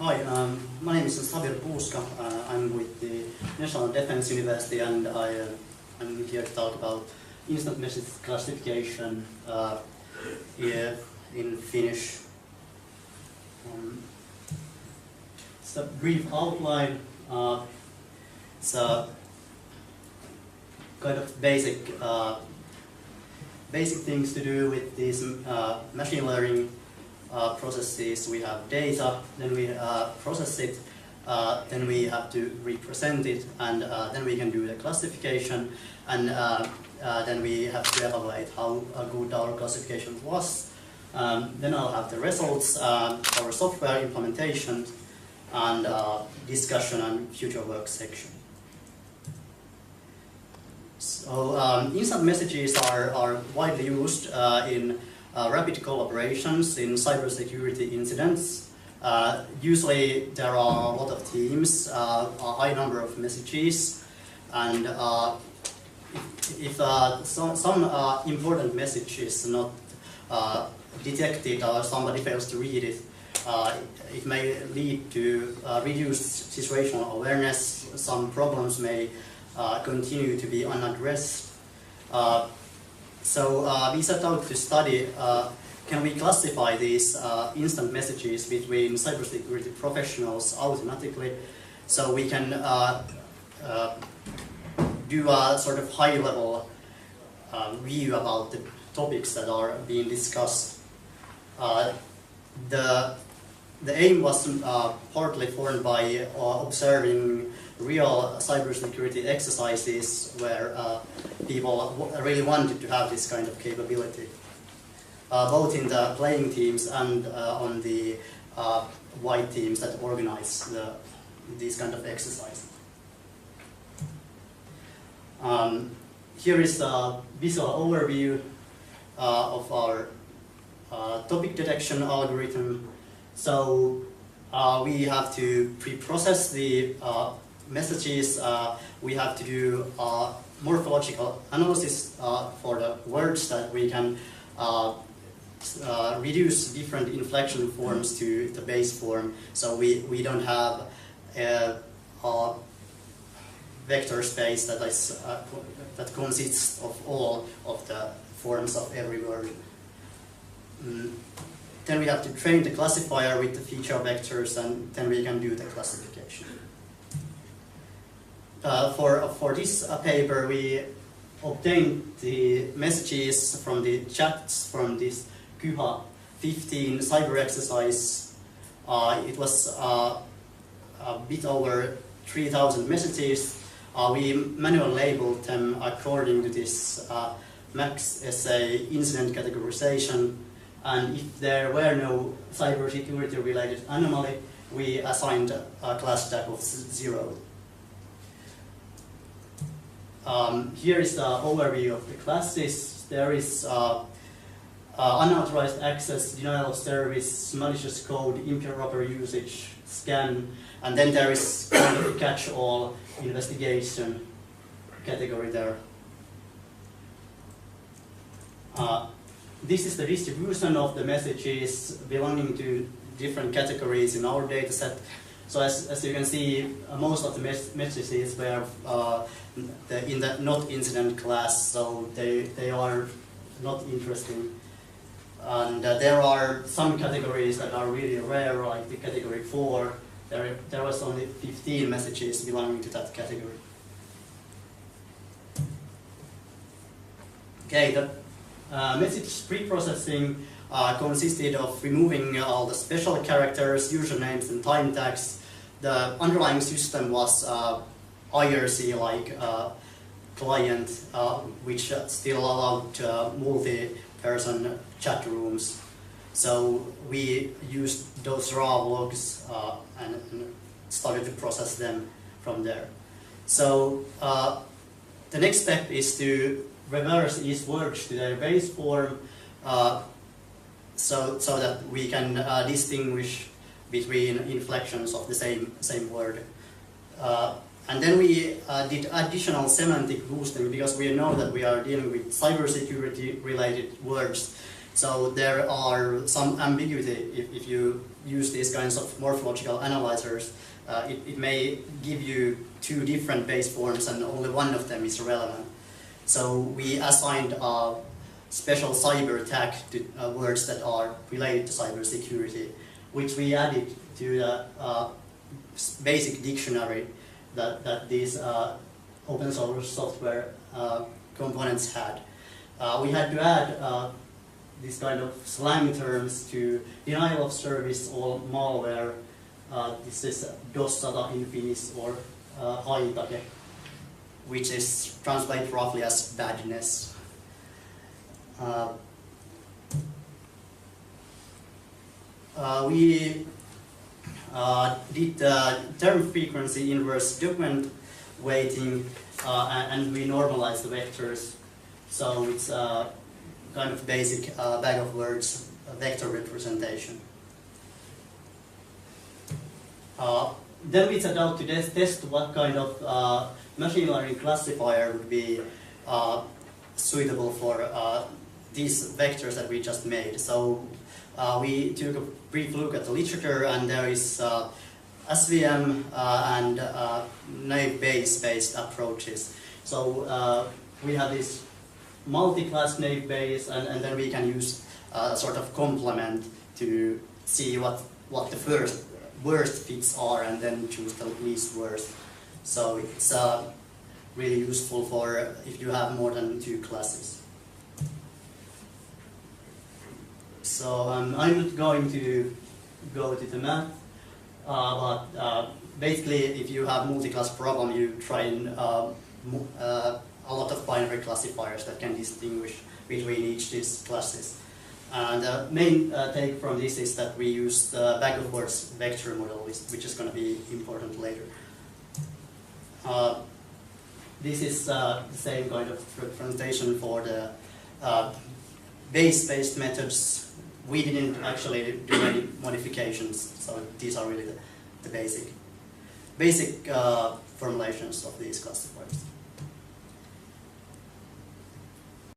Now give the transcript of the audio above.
Hi, my name is Samir Puuska. I'm with the National Defense University, and I'm here to talk about instant message classification here in Finnish. It's a brief outline. It's a kind of basic things to do with these machine learning processes. We have data, then we process it, then we have to represent it, and then we can do the classification, and then we have to evaluate how good our classification was. Then I'll have the results, our software implementation, and discussion and future work section. So instant messages are widely used in rapid collaborations in cybersecurity incidents. Usually there are a lot of teams, a high number of messages, and if some important message is not detected or somebody fails to read it, it may lead to reduced situational awareness. Some problems may continue to be unaddressed. So we set out to study, can we classify these instant messages between cybersecurity professionals automatically, so we can do a sort of high-level view about the topics that are being discussed. The aim was partly formed by observing real cybersecurity exercises where people really wanted to have this kind of capability, both in the playing teams and on the white teams that organize these kind of exercises. Here is a visual overview of our topic detection algorithm. So we have to pre-process the messages. We have to do morphological analysis for the words, that we can reduce different inflection forms to the base form, so we don't have a vector space that is that consists of all of the forms of every word. Then we have to train the classifier with the feature vectors, and then we can do the classification. For this paper, we obtained the messages from the chats from this Kyha 15 cyber exercise. It was a bit over 3,000 messages. We manually labeled them according to this MAX-SA incident categorization. And if there were no cybersecurity related anomaly, we assigned a class tag of 0. Here is the overview of the classes. There is unauthorized access, denial of service, malicious code, improper usage, scan, and then there is kind of a catch-all investigation category there. This is the distribution of the messages belonging to different categories in our data set. So as you can see, most of the messages were in the not incident class, so they are not interesting. And there are some categories that are really rare, like the category 4. There was only 15 messages belonging to that category. Okay, the message pre-processing consisted of removing all the special characters, usernames, and time tags. The underlying system was IRC, like client, which still allowed multi-person chat rooms. So we used those raw logs and started to process them from there. So the next step is to reverse these words to their base form, so that we can distinguish between inflections of the same word. And then we did additional semantic boosting, because we know that we are dealing with cybersecurity related words. So there are some ambiguity if you use these kinds of morphological analyzers, it may give you two different base forms and only one of them is relevant. So we assigned a special cyber tag to words that are related to cybersecurity, which we added to the basic dictionary that these open source software components had. We had to add these kind of slang terms to denial of service or malware. This is dossata in Finnish or haitake, which is translated roughly as badness. We did term frequency inverse document weighting, and we normalized the vectors. So it's a kind of basic bag of words vector representation. Then we set out to test what kind of machine learning classifier would be suitable for these vectors that we just made. So we took a brief look at the literature, and there is SVM and naive Bayes-based approaches. So we have this multi-class naive Bayes, and then we can use a sort of complement to see what the first worst fits are, and then choose the least worst. So it's really useful for if you have more than two classes. So I'm not going to go to the math, but basically if you have multi-class problem, you try in a lot of binary classifiers that can distinguish between each these classes. And the main take from this is that we use the bag-of-words vector model, which is going to be important later. This is the same kind of representation for the Bayes-based methods. We didn't actually do any modifications, so these are really the basic formulations of these classifiers.